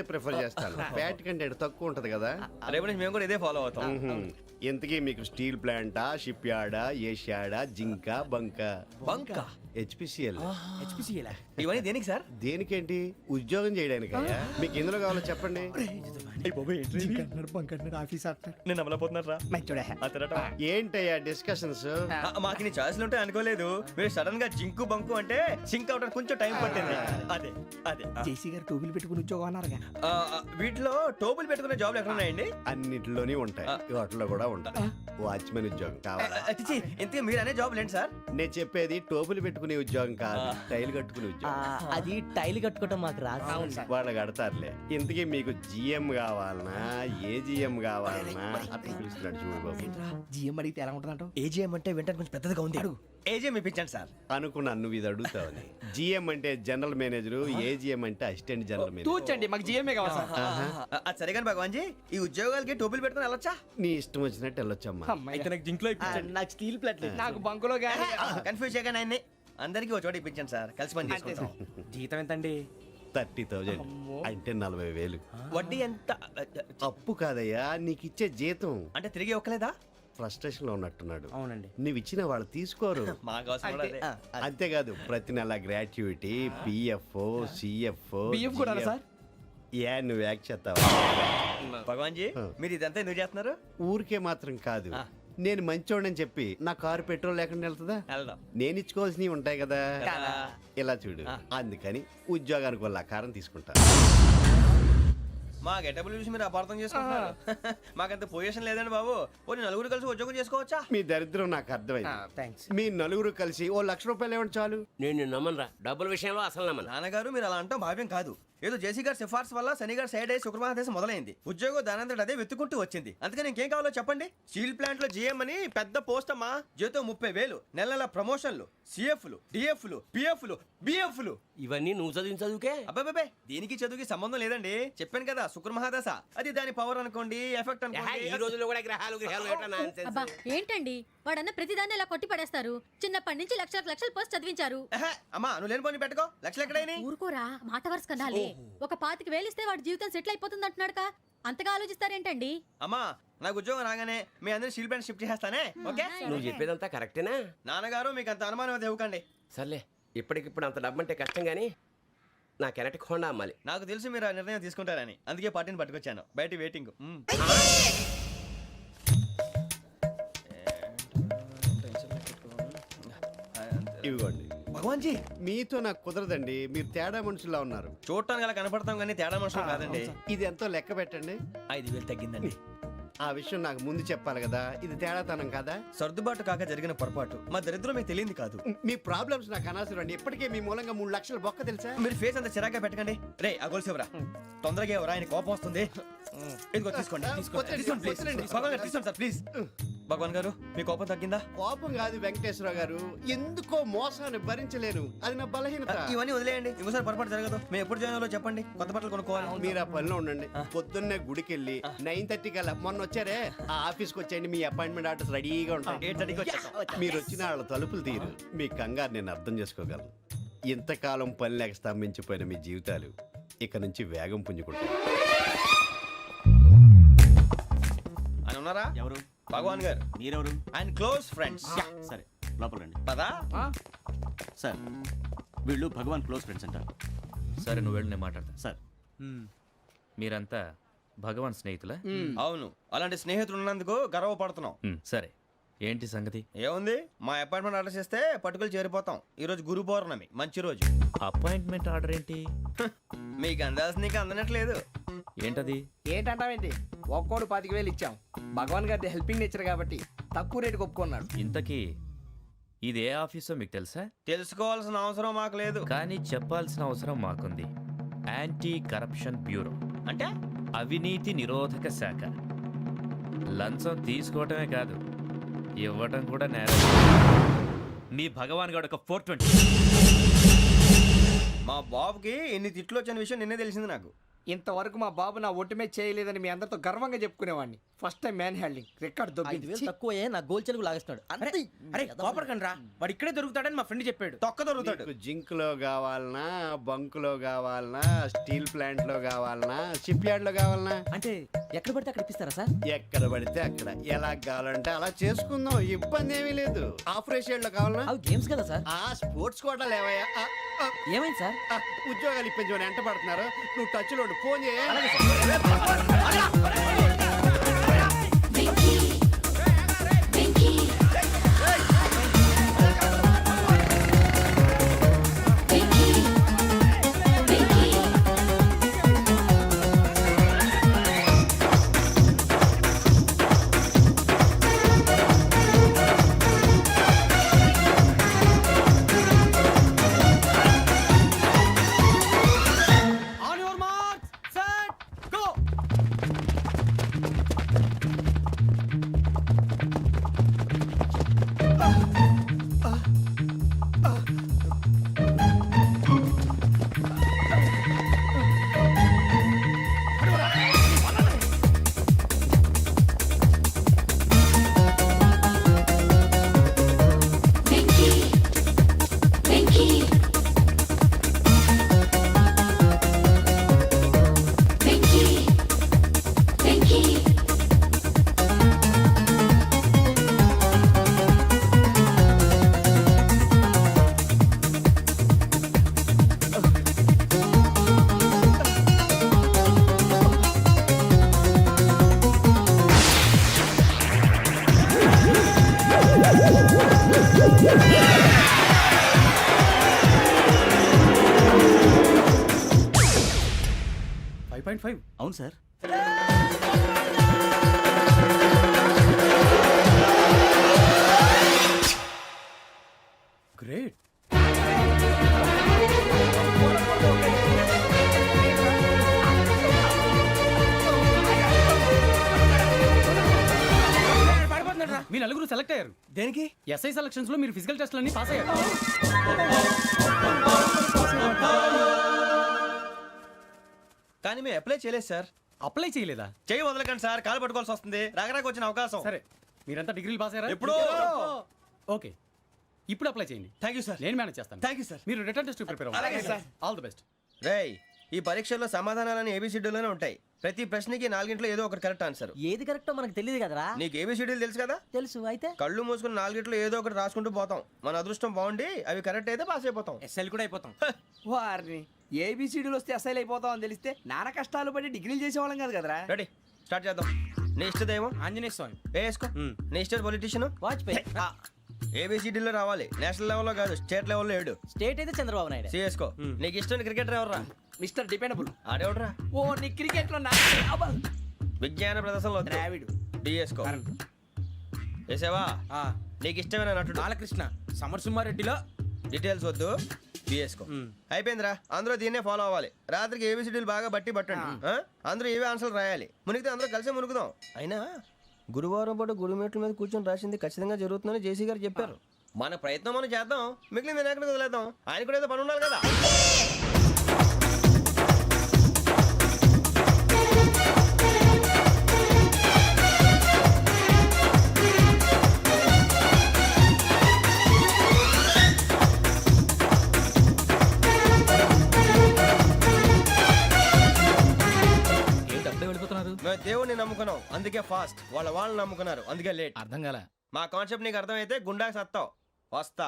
Prefer చేస్తాను. Fat content తక్కువ ఉంటది కదా. రేపు నుంచి మేము కూడా ఇదే ఫాలో అవుతాం. ఇంతకీ మీకు స్టీల్ ప్లాంటా, షిప్ యార్డా, ఏషియాడా, జింక, బంకా? బంకా, హెచ్పిసిఎల్. ఇవన్నీ దేనికి సార్? దేనికేంటి? ఉద్యోగం చేయడానికి. మీకు ఎందులో కావాలో చెప్పండి. నేను అమలపోతున్నారా? ఏంటయ్యా డిస్కషన్స్? మాకు నీ ఛాయిస్లు ఉంటాయి అనుకోలేదు. మీరు సడన్ గా జింకు బంకు అంటే సింక్ అవడానికి కొంచెం టైం పట్టింది. అదే అదే జేసీ గారు టోబుల్ పెట్టుకుని ఉద్యోగం అన్నారుగా. వీటిలో టోబుల్ పెట్టుకునే జాబ్లు ఎక్కడ ఉన్నాయండి? అన్నిటిలోనే ఉంటాయి, వాటిలో కూడా ఉంటాయి. వాచ్మెన్ ఉద్యోగం కావాలా? ఇంతకీ మీరు అనే జాబ్ ఏంటి సార్? నేను చెప్పేది టోపులు పెట్టుకునే ఉద్యోగం కాదు, టైల్ కట్టుకునే ఉద్యోగం. అది టైల్ కట్టుకోవటం మాకు రాదు. వాళ్ళు కడతారులే. ఇంతకీ మీకు జిఎం కావాలనా, ఏ జిఎం కావాలనా? అట్లా పిలుస్తున్నాడు చూడు బాబు. జిఎం అడిగితే ఎలా ఉంటుందంట? ఏజీఎం అంటే వింటానికి కొంచెం పెద్దదిగా ఉంది. ఏజీఎం ఇప్పించండి సార్. అనుకున్నాను నువ్వు ఇది అడుగుతావని. జిఎం అంటే జనరల్ మేనేజర్, ఏజిఎం అంటే అసిస్టెంట్ జనరల్ మేనేజర్. తూచండి, మాకు జిఎంఏ కావాలి సార్. అది సరే కానీ భగవాన్ జీ, ఈ ఉద్యోగాలకి టోపులు పెట్టుకుని వెళ్ళొచ్చా? నీ ఇష్టం వచ్చినట్టు వెళ్ళొచ్చమ్మా. నాకు స్టీల్ ప్లేట్, నాకు బంకులో గానీ. కన్ఫ్యూజ్ చేయగానే ఆయన్ని అందరికీ ఒక చోట ఇప్పించండి సార్, కలిసి పని చేసుకుంటాం. జీతం ఎంతండి? 30,000 అంటే 40,000. వడ్డీ ఎంత? అప్పు కాదయ్యా, నీకు ఇచ్చే జీతం. అంటే తిరిగి ఒక్కలేదా? ఫ్రస్ట్రేషన్ లో ఉన్నట్టున్నాడు. అవునండి. నువ్వు ఇచ్చిన వాళ్ళు తీసుకోరు. మాకు అవసరం కూడా అదే. అంతేకాదు ప్రతి నెల గ్రాట్యుటీ, పిఎఫ్, సిఎఫ్. బియ్యం కూడా సార్? ఏ నువ్వు యాక్ట్ చేస్తావా? భగవాన్ జీ, మీరు ఇదంతా ఎందుకు చేస్తున్నారు? ఊరికే మాత్రం కాదు, నేను మంచోడని చెప్పి నా కారు పెట్రోల్ లేకుండా వెళ్తుందా? వెళ్దాం. నేను ఇచ్చుకోవాల్సినవి ఉంటాయి కదా. ఇలా చూడు, అందుకని ఉద్యోగానికి వాళ్ళ ఆకారం తీసుకుంటా. మా గెటబుల్ చూసి మీరు అపార్థం చేసుకుంటున్నారు. మాకంత పొజిషన్ లేదండి బాబు. పోనీ నలుగురు కలిసి ఉద్యోగం చేసుకోవచ్చా? మీ దరిద్రం నాకు అర్థమైంది. మీ నలుగురు కలిసి ఓ ₹1,00,000 ఇవ్వండి చాలు. నేను నమ్మనరా, డబ్బుల విషయంలో అసలు నమ్మను. నాన్నగారు మీరు అలా అంటాం భావ్యం కాదు. ఏదో జేసీ గారి సిఫార్సు వల్ల శని గారు సైడ్ అయ్యి శుక్రవారం మొదలైంది. ఉద్యోగం దానంతటి అదే వెతుకుంటూ వచ్చింది. అందుకని ఇంకేం కావాలో చెప్పండి. స్టీల్ ప్లాంట్ లో జిఎం అని పెద్ద పోస్ట్ అమ్మా. జీతం 30,000, నెల నెల ప్రమోషన్లు, సిఎఫ్లు, డిఎఫ్లు, పిఎఫ్లు, బిఎఫ్లు. ఇవన్నీ నువ్వు చదివిన చదువుకే. అబ్బాబే, దీనికి చదువుకి సంబంధం లేదండి. చెప్పాను కదా, శుక్ర మహాదశ. అది దాని పవర్ అనుకోండి, ఎఫెక్ట్ అనుకోండి. ఈ రోజుల్లో కూడా గ్రహాలు అబ్బా ఏంటండి వాడన్న ప్రతిదాన్ని ఇలా కొట్టి పడేస్తారు. చిన్నప్పటి నుంచి లక్షలు పోస్ట్ చదివించారు. అమ్మా నువ్వు లేని పోనీ పెట్టుకో. లక్షలు ఎక్కడైనా ఊరుకోరా, మాట వరుస కదాలే. ఒక 25,000 ఇస్తే వాడి జీవితం సెటిల్ అయిపోతుంది అంటున్నాడుగా. అంతగా ఆలోచిస్తారేంటండి? అమ్మా నాకు ఉద్యోగం రాగానే మీ అందరినీ స్టీల్ ప్లాంట్ షిఫ్ట్ చేస్తానే. ఓకే, నువ్వు చెప్పేదంతా కరెక్టేనా? నాన్నగారు మీకు అంత అనుమానం అది ఇవ్వకండి. సర్లే, ఇప్పటికిప్పుడు అంత డబ్బు అంటే కష్టం గానీ నాకు ఎలక్ట్రిక్ హోండా అమ్మాలి. నాకు తెలుసు మీరు ఆ నిర్ణయం తీసుకుంటారని, అందుకే పార్టీని పట్టుకొచ్చాను. బయట వెయిటింగ్. ఇవ్వండి. భగవాన్ జీ, మీతో నాకు కుదరదండి, మీరు తేడా మనుషుల్లా ఉన్నారు. చూడటానికి అలా కనపడతాం కానీ తేడా మనుషులు కాదండి. ఇది ఎంతో లెక్క పెట్టండి. 5,000 తగ్గిందండి. ఆ విషయం నాకు ముందు చెప్పాలి కదా. ఇది తేడాతనం కదా. సర్దుబాటు కాక జరిగిన పొరపాటు. మా దరిద్రం మీకు తెలియంది కాదు. మీ ప్రాబ్లమ్స్ నాకు అనవసరం అండి. ఇప్పటికే మీ మూలంగా 3 లక్షల బొక్క తెలుసా. మీరు ఫేస్ అంత చిరాగ్గా పెట్టకండి. రే ఆ గొలుసు ఎవరా? తొందరగా ఎవరా, ఆయన కోపం వస్తుంది. ఇదిగో తీసుకోండి. భగవాన్ గారు తీసుకోండి సార్ ప్లీజ్. భగవాన్ గారు మీ కోపం తగ్గిందా? కోపం కాదు వెంకటేశ్వర గారు, ఎందుకో మోసాన్ని భరించలేను, అది నా బలహీనత. ఇవన్నీ వదిలేయండి, ఇంకోసారి పొరపాటు జరగదు. మేము ఎప్పుడు జాయిన్ అవ్వాలో చెప్పండి, కొత్త బట్టలు కొనుక్కోవాలి. మీరు ఆ పనిలో ఉండండి. పొద్దున్నే గుడికి వెళ్ళి 9:30 కల్లా, మొన్న వచ్చారే ఆ ఆఫీస్కి వచ్చేయండి. మీ అపాయింట్మెంట్ ఆర్డర్స్ రెడీగా ఉంటాయి. 8:30కి వచ్చేస్తాం. మీరు వచ్చిన వాళ్ళ తలుపులు తీరు. మీ కంగారు నేను అర్థం చేసుకోగలను. ఇంతకాలం పని లేక స్తంభించిపోయిన మీ జీవితాలు ఇక నుంచి వేగం పుంజుకుంటాయి. ఆయన ఉన్నారా? ఎవరు? భగవాన్ గారు. మీరెవరు? ఆయన క్లోజ్ ఫ్రెండ్స్. సరే లోపల రండి. పదా సార్ వీళ్ళు భగవాన్ క్లోజ్ ఫ్రెండ్స్ అంటారు. సరే నువ్వు వెళ్ళి నేను మాట్లాడతా. సార్ మీరంతా భగవాన్ స్నేహితులా? అవును, అలాంటి స్నేహితులు ఉన్నందుకు గర్వపడుతున్నాం. సరే ఏంటి సంగతి? ఏముంది, మా అపాయింట్మెంట్ ఆర్డర్ చేస్తే పట్టుకులు చేరిపోతాం. ఈ రోజు గురు పౌర్ణమి, మంచి రోజు. అపాయింట్మెంట్ ఆర్డర్ ఏంటి? మీకు అందాల్సిన నీకు అందనట్లేదు. ఏంటది? ఏంటంటావేంటి? ఒక్కోడు 25,000 ఇచ్చాం. భగవాన్ గారి హెల్పింగ్ నేచర్ కాబట్టి తక్కువ రేటుకి ఒప్పుకున్నాడు. ఇంతకీ ఇది ఏ ఆఫీసో మీకు తెలుసా? తెలుసుకోవాల్సిన అవసరం మాకు లేదు, కానీ చెప్పాల్సిన అవసరం మాకుంది. యాంటీ కరప్షన్ బ్యూరో అంటే అవినీతి నిరోధక శాఖ. లంచం తీసుకోవటమే కాదు, ఇవ్వటం కూడా నేరం. మీ భగవాన్ గారు ఒక 420. మా బాబుకి ఎన్ని తిట్లు వచ్చిన విషయం నిన్నే తెలిసింది నాకు. ఇంతవరకు మా బాబు నా ఒట్టుమే చేయలేదని మీ అందరితో గర్వంగా చెప్పుకునేవాడిని. First time man handing record 5,000 దొబ్బింది. తక్కువే నా గోల్ చెలుగు లాగేస్తున్నాడు అంతే. అరే కోపడకండి రా, వాడు ఇక్కడే దొరుకుతాడని మా ఫ్రెండ్ చెప్పాడు. తొక్క దొరుకుతాడు. మీకు జింక్ లో కావాలనా, బంక్ లో కావాలనా, స్టీల్ ప్లాంట్ లో కావాలనా, షిప్ యార్డ్ లో కావాలనా, అంటే ఎక్కడ పడితే అక్కడ ఇప్పిస్తారా సార్? ఎక్కడ పడితే అక్కడ ఎలా కావాలంటే అలా చేసుకుందాం. ఇబ్బంది ఏమీ లేదు. ఆపరేషన్ లో కావాలనా, అవి గేమ్స్ కదా సార్. ఆ స్పోర్ట్స్ కోటా లేవయ్యా. ఏమైంది సార్? ఉద్యోగాలు ఇప్పించమని ఎంట పడుతున్నారు. నువ్వు టచ్ లో ఉండు. ఫోన్ చేయ. On your marks, set, go. అవును సార్. గ్రేట్. మీ నలుగురు సెలెక్ట్ అయ్యారు. దేనికి? ఎస్ఐ సెలక్షన్స్ లో మీరు ఫిజికల్ టెస్ట్ అన్ని పాస్ అయ్యారు. కానీ మేము అప్లై చేయలేదు సార్. అప్లై చేయలేదా? చేయి వదలకండి సార్, కాలు పట్టుకోవాల్సి వస్తుంది. రాగరాకు వచ్చిన అవకాశం. సరే, మీరంతా డిగ్రీలు పాస్ అయ్యారా? ఎప్పుడో. ఓకే, ఇప్పుడు అప్లై చేయండి. Thank you sir. నేను మేనేజ్ చేస్తాను. Thank you sir. మీరు రిటర్న్ టెస్ట్ ప్రిపేర్ అలాగే అవ్వండి. సార్. All the best. రేయ్, ఈ పరీక్షల్లో సమాధానాలని ఏబిసిడ్యూల్లోనే ఉంటాయి. ప్రతి ప్రశ్నకి 4 ఏదో ఒకటి కరెక్ట్ ఆన్సర్. ఏది కరెక్టో మనకు తెలియదు కదరా. నీకు ఏబిసిడ్యూల్ తెలుసు కదా? తెలుసు. అయితే కళ్ళు మూసుకుని 4 ఏదో ఒకటి రాసుకుంటూ పోతాం. మన అదృష్టం బాగుండి అవి కరెక్ట్ అయితే పాస్ అయిపోతాం. ఎస్ఎల్ కూడా అయిపోతాం. వారిని ఏబిసిడీలు వస్తే ఎస్ఐలు అయిపోతాం అని తెలిస్తే నాన్న కష్టాలు పడి డిగ్రీలు చేసేవాళ్ళం కాదు కదరా. రెడీ, స్టార్ట్ చేద్దాం. నీ ఇష్టదేమో ఆంజనేయ స్వామి. వేసుకో. నీ ఇష్ట పొలిటీషియన్ వాజ్పేయి. ఏబిసిడీలో రావాలి. నేషనల్ లెవెల్లో కాదు, స్టేట్ లెవెల్లో 7. స్టేట్ అయితే చంద్రబాబు నాయుడు. సిఎస్కో. నీకు ఇష్టం క్రికెటర్ ఎవర్రా? Mister dependable. ఆడేవడరా? ఓ నీ క్రికెట్ లో విజ్ఞాన ప్రదర్శనలో ద్రావిడు. డిఎస్కో. వేసావా? నీకు ఇష్టమైన నటుడు? బాలకృష్ణ. సమర్సింహారెడ్డిలో డీటెయిల్స్ వద్దు, బిఎస్కో. అయిపోయిందిరా. అందరూ దీన్నే ఫాలో అవ్వాలి. రాత్రికి ఏబిసిడీలు బాగా బట్టి పట్టండి. అందరూ ఏవే ఆన్సర్లు రాయాలి. మునిగితే అందరూ కలిసి మునుగుదాం. అయినా గురువారం పాటు గురుమేట్ల మీద కూర్చొని రాసింది ఖచ్చితంగా జరుగుతుందని జేసీ గారు చెప్పారు. మన ప్రయత్నం మనం చేద్దాం, మిగిలింది వినాయకుడికి వదిలేద్దాం. ఆయన కూడా ఏదో పని ఉండాలి కదా. మేము దేవుడిని నమ్ముకున్నాం, అందుకే ఫాస్ట్. వాళ్ళని నమ్ముకున్నారు, అందుకే లేట్. అర్థం కాల. మా కాన్సెప్ట్ నీకు అర్థమైతే గుండా సత్తావు. వస్తా.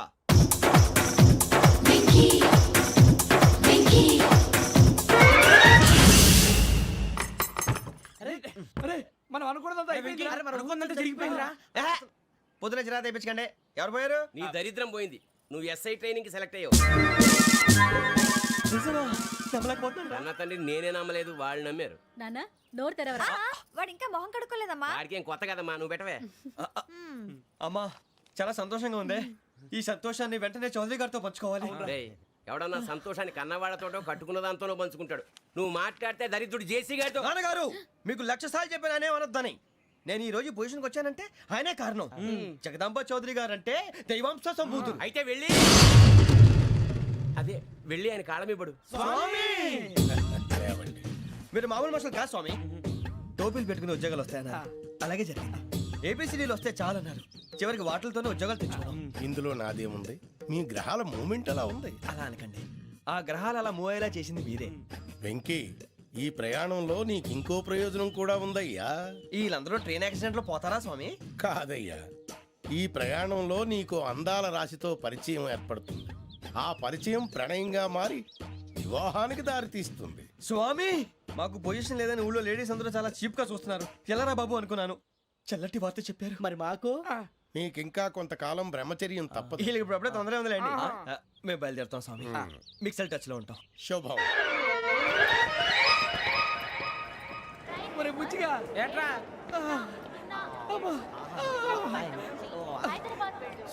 మనం అనుకున్నదంతా జరిగిపోయిందిరా. పొద్దున చిరా తెప్పించకండి. ఎవరు పోయారు? నీ దరిద్రం పోయింది. నువ్వు ఎస్ఐ ట్రైనింగ్ కి సెలెక్ట్ అయ్యావు. అన్న తండ్రి నేనే నమ్మలేదు, వాళ్ళు నమ్మారు. నాన్న నోరు తెరవరా. వాడు ఇంకా మొహం కడుక్కోలేదమ్మా. వాడికి ఏం కొత్త కదమ్మా, నువ్వు పెట్టవే. అమ్మా, చాలా సంతోషంగా ఉంది. ఈ సంతోషాన్ని వెంటనే చౌదరి గారితో పంచుకోవాలి. డేయ్, ఎవడన్నా సంతోషాన్ని కన్నవాళ్లతోటో కట్టుకున్న దాంతోనో పంచుకుంటాడు. నువ్వు మాట్లాడితే దరిద్రుడు జేసీ గారితో. నాన్నగారు, మీకు 1,00,000 సార్లు చెప్పాను అనే అనొద్దని. నేను ఈ రోజు పొజిషన్కి వచ్చానంటే ఆయనే కారణం. జగదాంబ చౌదరి గారు అంటే దైవాంశ సంభూతుడు. అయితే వెళ్ళి అదే వెళ్ళి ఆయన కాళ్ళమివ్వడు. స్వామి మీరు మామూలు మనుషులు కాదు స్వామి. టోపీలు పెట్టుకుని ఉద్యోగాలు వస్తాయన్నారు, అలాగే జరిగింది. ఏపీసీడీలు వస్తే చాలన్నారు, చివరికి వాటిలతోనే ఉద్యోగాలు తెచ్చుకున్నాం. ఇందులో నాదేముంది, మీ గ్రహాల మూమెంట్ అలా ఉంది. అలా అనకండి, ఆ గ్రహాలు అలా మూవ్ అయ్యేలా చేసింది మీరే. వెంకీ, ఈ ప్రయాణంలో నీకు ఇంకో ప్రయోజనం కూడా ఉందయ్యా. వీళ్ళందరూ ట్రైన్ యాక్సిడెంట్ లో పోతారా స్వామి? కాదయ్యా, ఈ ప్రయాణంలో నీకు అందాల రాశితో పరిచయం ఏర్పడుతుంది. ఆ పరిచయం ప్రణయంగా మారి వివాహానికి దారితీస్తుంది. స్వామి, మాకు పొజిషన్ లేదని ఊళ్ళో లేడీస్ అందరూ చాలా చీప్ గా చూస్తున్నారు. ఎలారా బాబు అనుకున్నాను, చల్లటి వార్త చెప్పారు. మరి మాకు నీకింకా కొంతకాలం బ్రహ్మచర్యం తప్పదు. వీళ్ళకి ఇప్పుడు అప్పుడే తొందరగా ఉందిలేండి. మేము బయలుదేరుతాం స్వామి, మిక్సెల్ టచ్ లో ఉంటాం. శుభం. మరి బుచ్చిగా ఏట్రా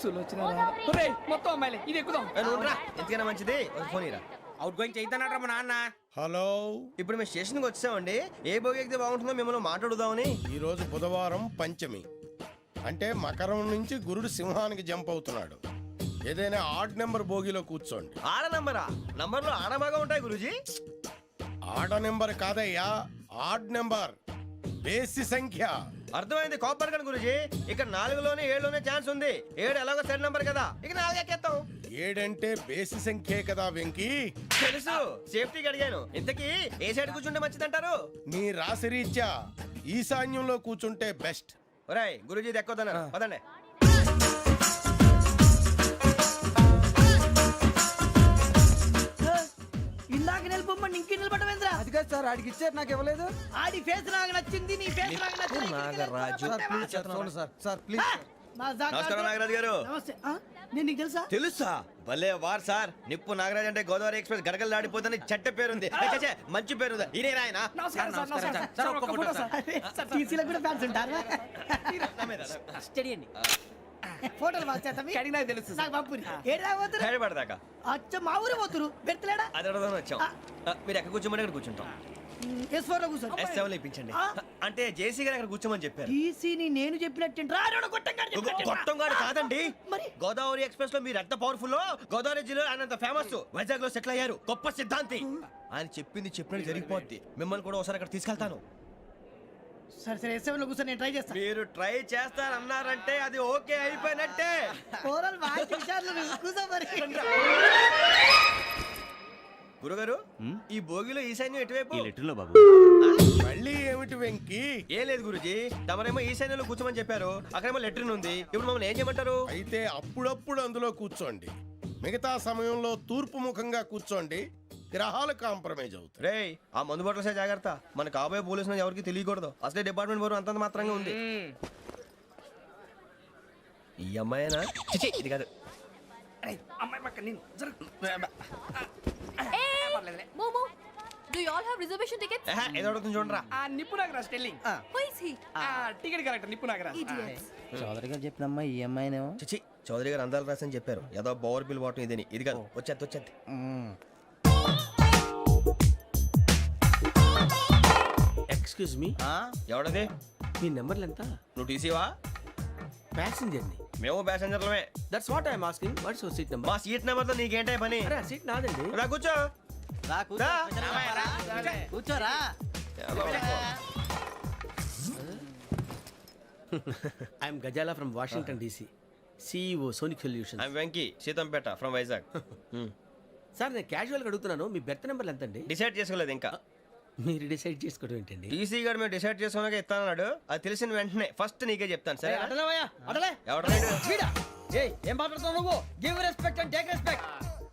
సులోచన మొత్తం అమ్మాయిలే, ఇది ఎక్కుదాం. ఎందుకైనా మంచిది ఒక ఫోన్ ఇరా. అవుట్ గోయింగ్ చేద్దానట్రా మా నాన్న. హలో, ఇప్పుడు మేము స్టేషన్కి వచ్చామండి. ఏ బోగి ఎక్కితే బాగుంటుందో మిమ్మల్ని మాట్లాడుదామని. ఈరోజు బుధవారం పంచమి, అంటే మకరం నుంచి గురుడు సింహానికి జంప్ అవుతున్నాడు. ఏదైనా ఆడ్ నెంబర్ బోగిలో కూర్చోండి. ఆడ నంబరా? నంబర్లో ఆడ బాగా ఉంటాయి గురూజీ. ఆడ నెంబర్ కాదయ్యా, ఆడ్ నెంబర్, బేసి సంఖ్య. అర్థమైంది, కాపర్ కానీ గురూజీ. ఇక్కడ 4లోనే 7లోనే ఛాన్స్ ఉంది. 7 ఎలాగో సెడ్ నంబర్ కదా, ఇక 4 ఎక్కేస్తాం. 7 అంటే బేసి సంఖ్యే కదా వెంకీ. తెలుసు, సేఫ్టీకి అడిగాను. ఇంతకీ ఏ సైడ్ కూర్చుంటే మంచిదంటారు? నీ రాశి రీత్యా ఈశాన్యంలో కూర్చుంటే బెస్ట్. ఒరాయ్ గురూజీ దెక్కొద్దన్నారు, పదండి. ఇందాక నిలబొమ్మని ఇంకే నిలబడమేంద్రా? అది కాదు సార్, ఆడికి ఇచ్చారు, నాకు ఇవ్వలేదు. ఆడి ఫేస్ నాకు నచ్చింది, నీ ఫేస్ నాకు నచ్చింది. Sir please. నమస్కారం నాగరాజు గారు. నమస్తే. నేను నీకు తెలుసా? తెలుసా? భలే వార్ సార్. నిప్పు నాగరాజ్ అంటే గోదావరి ఎక్స్ప్రెస్ గడగలు దాడిపోతుంది చెట్ట పేరుంది. ఛే, మంచి పేరు. ఈయన ఆయన నమస్కారం సార్, నమస్కారం సార్. ఒక్క ఫోటో సార్. టీసీలో కూడా ఫ్యాన్స్ ఉంటారా? స్టడీ అండి. ఫోటోలు మార్చేస్తాం. కడిగి నాకు తెలుసు. నాకు పంపుని. ఏడు రాబోతురు? హైదరాబాద్ అచ్చ మా ఊరు పోతురు. పెడతలేడా? అది అడగదామని వచ్చాం. మీరు ఎక్కడ కూర్చోమని అక్కడ కూర్చుంటాం. S4 లో కూర్చో. S7 ఇప్పించండి. అంటే జేసీ గారు అక్కడ కూర్చోమని చెప్పారు. టీసీని నేను చెప్పినట్టు గొట్టంగాడు కాదండి, మరి గోదావరి ఎక్స్ప్రెస్ లో మీరు ఎంత పవర్ఫుల్, గోదావరి జిల్లా ఆయన ఫేమస్, వైజాగ్ లో సెటిల్ అయ్యారు, గొప్ప సిద్ధాంతి. ఆయన చెప్పింది చెప్పినట్టు జరిగిపోద్ది. మిమ్మల్ని కూడా ఒకసారి అక్కడ తీసుకెళ్తాను. సరే సరే, S7 లో కూర్చో, నేను ట్రై చేస్తాను. మీరు ట్రై చేస్తారన్నారంటే అది ఓకే అయిపోయినట్టే. ఓరల్ వాయిస్ విషయాలు కూర్చో మరి. గురుగారు, ఈ భోగిలో ఈశాన్యం ఎటువైపు? ఈ లెటర్లో బాబు. మళ్ళీ ఏమిటి వెంకీ? ఏం లేదు గురుజీ, తమరేమో ఈశాన్యంలో కూర్చోమని చెప్పారు, అక్కడేమో లెటర్న్ ఉంది. ఇప్పుడు మమ్మల్ని ఏం చేయమంటారు? అయితే అప్పుడప్పుడు అందులో కూర్చోండి, మిగతా సమయంలో తూర్పు ముఖంగా కూర్చోండి. గ్రహాలు కాంప్రమైజ్ అవుతాయి. రేయ్, ఆ మందు బాటలసే జాగ్రత్త. మన కాబోయే పోలీసులు ఎవరికి తెలియకూడదు. అసలే డిపార్ట్మెంట్ బోరు అంతంత మాత్రంగా ఉంది. ఈ అమ్మాయినా? చిచి, ఇది కాదు. అమ్మాయి పక్క నేను మోమో do you all have reservation tickets? ఏదో అడుగుతుంది చూడరా. నిప్పు Nagaraj telling. Who is he? Ticket correct, నిప్పు నాగరాజ్. చౌదరి గారు చెప్పినమ్మా ఈ అమ్మాయినేమో. చిచి, చౌదరి గారు అందాలు రాసని చెప్పారు. ఏదో బోర్ బిల్ వాటం ఇదని. ఇది కాదు, వచ్చేది. Excuse me, ఎవడది? మీ నెంబర్లు ఎంత? నువ్వు టీసీవా? ప్యాసింజర్ ని. మేము ప్యాసెంజర్లమే. That's what I'm asking. What's your seat number? మా సీట్ నెంబర్ తో నీకేంటే పని? అరే, ఆ సీట్ నాదండి. రా కూర్చో. రా. కూర్చోరా. I'm Gazala from Washington DC, CEO Sonic solution. I'm Venky, Seethampeta from Vizag. Sir, నేను క్యాజువల్గా అడుగుతున్నాను, మీ బెర్త్ నెంబర్లు ఎంత అండి? డిసైడ్ చేసుకోలేదు ఇంకా. మీరు డిసైడ్ చేసుకోవడం ఏంటండి? టీసీ గారు మేము డిసైడ్ చేసుకున్నాక ఇస్తానన్నాడు. అది తెలిసిన వెంటనే ఫస్ట్ నీకే చెప్తాను. సరే? అటలే ఎవడలేడు? వీడా? ఏయ్, ఏం మాట్లాడుతావు నువ్వు? Give respect and take respect.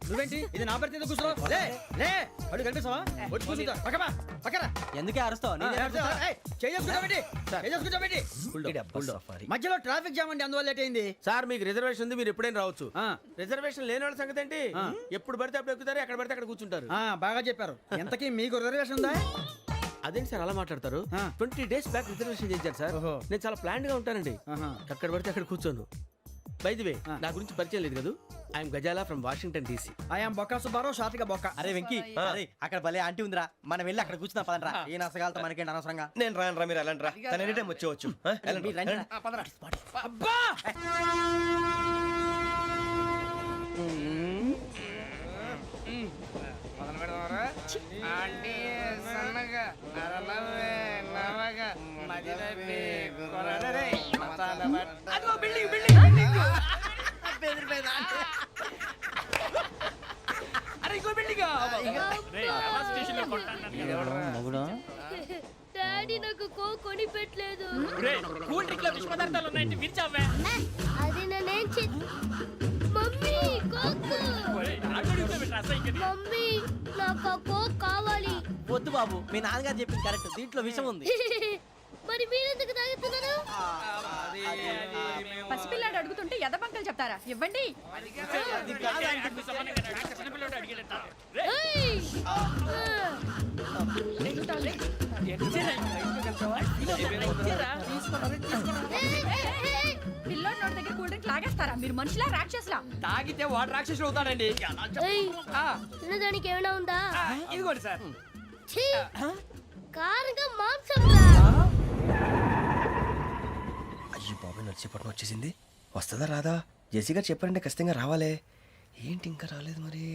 నువ్వేంటి ఇది నా పరిస్థితి ఎందుకు కూర్చున్నావు? లే లే, అడుగు కనిపిస్తావా? వచ్చి కూర్చుంటా. పక్కన ఎందుకే అరుస్తావు? మధ్యలో ట్రాఫిక్ జామ్ అండి, అందువల్ల లేట్ అయింది. సార్, మీకు రిజర్వేషన్ ఉంది, మీరు ఎప్పుడైనా రావచ్చు. రిజర్వేషన్ లేని వాళ్ళ సంగతి ఏంటి? ఎప్పుడు పడితే అప్పుడు ఎక్కుతారు, ఎక్కడ పడితే అక్కడ కూర్చుంటారు. బాగా చెప్పారు. ఎంతకీ మీకు రిజర్వేషన్ ఉందా? అదేంటి సార్ అలా మాట్లాడతారు? 20 days బ్యాక్ రిజర్వేషన్ చేశారు సార్. నేను చాలా ప్లాన్డ్ గా ఉంటానండి, అక్కడ పడితే అక్కడ కూర్చోను. బై ది వే, నా గురించి పరిచయం లేదు కదా. I'm Gazala from Washington DC. I'm Bokka Subbarao, షార్ట్గా బొక్క. అరే వెంకీ, అరే అక్కడ భలే ఆంటీ ఉందిరా, మనం వెళ్ళి అక్కడ కూర్చున్నా పదరా. ఏ నసగాలతో మనకేంటి అనవసరంగా. నేను రాను, మీరు వెళ్ళండి రా. తన ఎనీ టైం వచ్చేవచ్చు. అబ్బా, మొదలు పెడదామరా? ఆంటీ సన్నగా డాడీ నాకు కోక్ కొని పెట్టలేదు. కూల్ డ్రింక్ లో విష పదార్థాలు ఉన్నాయంటే విరిచావే. అది నేనేం మమ్మీ కోక్. మమ్మీ నాకు ఆ కోక్ కావాలి. వద్దు బాబు, మీ నాన్నగారు చెప్పింది కరెక్ట్, దీంట్లో విషయం ఉంది. మరి మీరెందుకు తాగుతున్నారు? పసిపిల్లాడు అడుగుతుంటే ఎదబంకలు చెప్తారా? ఇవ్వండి. ఏయ్! పిల్లోడి నోటి దగ్గర కూల్ డ్రింక్ లాగేస్తారా? మీరు మనుషులా రాక్షసులా? తాగితే వాడు రాక్షసుడు అవుతాడండి. ఏయ్! తినడానికి ఏమైనా ఉందా? ఇదిగోండి సార్. ఛీ! కారంగా మాంసంలా. అయ్యో బాబాయ్, నడిచేపట్నం వచ్చేసింది. వస్తుందా రాదా? జెసి గారు చెప్పారంటే ఖచ్చితంగా రావాలే. ఏంటి ఇంకా రాలేదు మరి?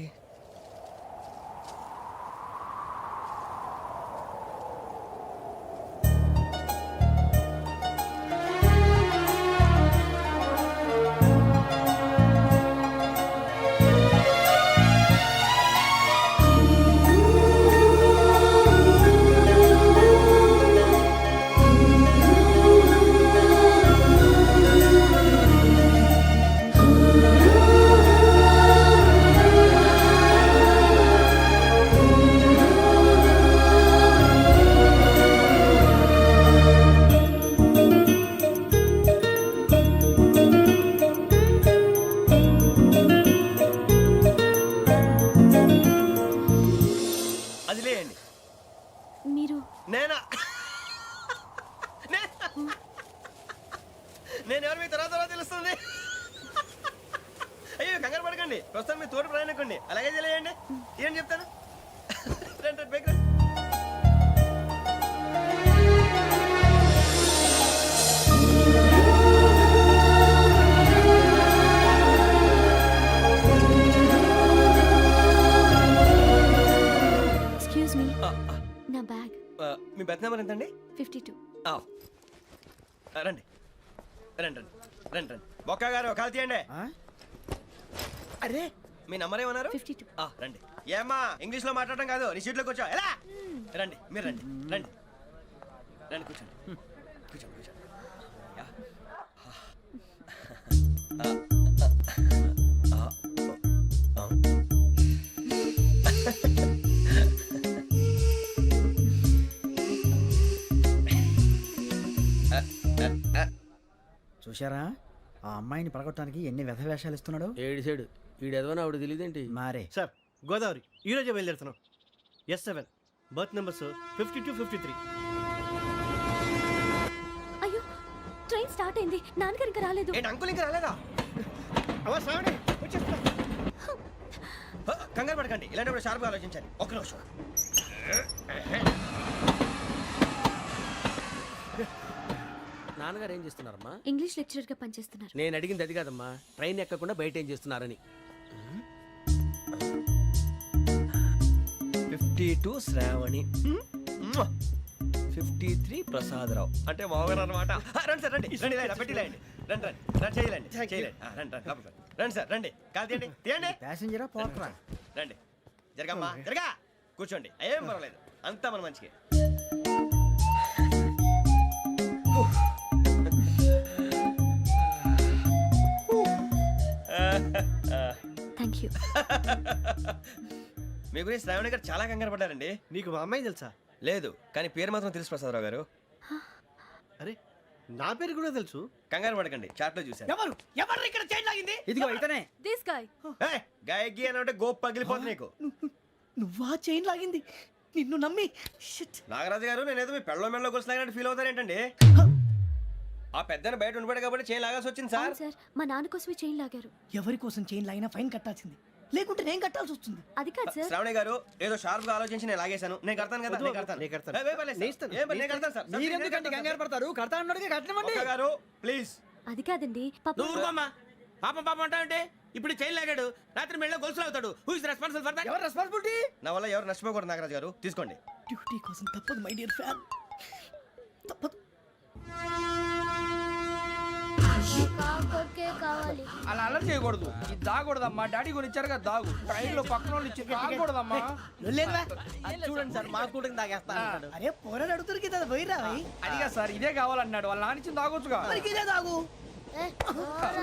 అది లేయండి. మీరు నేనా? నేను ఎవరు మీ తర్వాత తెలుస్తుంది. అయ్యో కంగారు పడకండి, ప్రస్తుతం మీ తోటి ప్రయాణకండి. అలాగే తెలియండి. ఏం చెప్తాను. రండి రండి, బైక్ రండి. ఎక్స్క్యూజ్ మీ, నా బ్యాగ్. మీ బెత్ నెంబర్ ఎంతండి? 52. రండి రండి రండి రండి రండి. బొక్క గారు కాల్ తీయండి. అరే, మీ నంబర్ ఏమన్నారు? 52. రండి. ఏమ్మా, ఇంగ్లీష్ లో మాట్లాడడం కాదు, నీ సీట్లోకి వచ్చా. ఎలా? రండి, మీరు రండి రండి రండి, కూర్చోండి కూర్చోండి కూర్చోండి. యా. చూశారా ఆ అమ్మాయిని పడగొట్టడానికి ఎన్ని వ్యధ వేషాలు ఇస్తున్నాడు? ఏడు సైడు ఈడు ఎదవని ఆవిడ తెలియదేంటి? మారే. సార్, గోదావరి ఈ రోజే బయలుదేరుతున్నాం. S7 berth numbers 52, 53. అయ్యో, ట్రైన్ స్టార్ట్ అయింది. నాన్నగారు ఇంకా రాలేదు. ఏంటి అంకుల్ ఇంకా రాలేదా? కంగారు పడకండి, ఇలాంటప్పుడు షార్ప్గా ఆలోచించండి. ఒక్క నిమిషం. నాన్నగారు ఏం చేస్తున్నారమ్మా? ఇంగ్లీష్ లెక్చరర్ గా పనిచేస్తున్నారు. నేను అడిగింది అది కాదమ్మా, ట్రైన్ ఎక్కకుండా బయట ఏం చేస్తున్నారని. 52 శ్రావణి, 53 ప్రసాదరావు అంటే మామగారు అనమాట. రండి సార్, రండి రండి, ఇలా పెట్టి లేండి. రండి రండి రండి, చేయలేండి చేయలేండి. రండి రండి లోపలికి రండి. రండి సార్, రండి. కాల్ తీయండి తీయండి. ప్యాసింజరా పోట్రా? రండి, జరగమ్మా జరగా. కూర్చోండి, ఏం పర్వాలేదు, అంతా మన మంచిగా. Thank you. మీ గురించి శ్రావణి గారు చాలా కంగారు పడ్డారండి. నీకు మా అమ్మాయి తెలుసా? లేదు, కానీ పేరు మాత్రం తెలుసు ప్రసాదరావు గారు. అరే, నా పేరు కూడా తెలుసు. కంగారు పడకండి, చాట్ లో చూశాను. ఎవరు ఎవరు ఇక్కడ చైన్ లాగింది? ఇదిగో ఇతనే. This guy. గాయకి అని అంటే గోప్ పగిలిపోతుంది నీకు. నువ్వా చైన్ లాగింది? నిన్ను నమ్మి. నాగరాజు గారు, నేనేదో మీ పెళ్ళ మెళ్ళలో గురిసిలాగినట్టు ఫీల్ అవుతారేంటండి? ఆ పెద్దని బయట ఉండిపోయాడు కాబట్టి చైన్ లాగాల్సి వచ్చింది సార్. సార్, మా నాన్న కోసమే చైన్ లాగారు. ఎవరి కోసం చైన్ లాగినా ఫైన్ కట్టాల్సింది, లేకుంటే నేను కట్టాల్సి వస్తుంది. అది కాదు సార్. శ్రావణి గారు, ఏదో షార్ప్ గా ఆలోచించి నేను లాగేశాను. నేను కడతాను కదా, నేను కడతాను. ఏ, పర్లేదు సార్. ఏ, నేను కడతాను సార్. మీరెందుకంటే కంగారు పడతారు? కడతా అన్నాడుగా, కట్టమండి. ఒక్క గారు ప్లీజ్. అది కాదండి, పాప. నువ్వు ఊరుకోమ్మా. పాపం పాపం అంటావంటే ఇప్పుడు చైన్ లాగాడు, రాత్రి మెళ్ళ గొలుసులు అవుతాడు. Who is responsible for that? ఎవరు రెస్పాన్సిబిలిటీ? నా వల్ల ఎవరు నష్టపోకూడదు నాగరాజు గారు, తీసుకోండి. డ్యూటీ కోసం తప్పదు మై డియర్ ఫ్యాన్, తప్పదు. కావాలి. అలా అలర్ చేయకూడదు ఇది దాగకూడదమ్మా డాడీ కొని ఇచ్చారు కదా దాగు ట్రైన్ లో పక్కన వాళ్ళు ఇచ్చి దాగకూడదమ్మా చూడండి సార్ మా కూడా తాగేస్తా అరే పోరాడు అడుగుతారు కదా పోయిరా అదిగా సార్ ఇదే కావాలన్నాడు వాళ్ళ నానిచ్చింది తాగొచ్చుగా ఇదే తాగు ఏ, పోరా.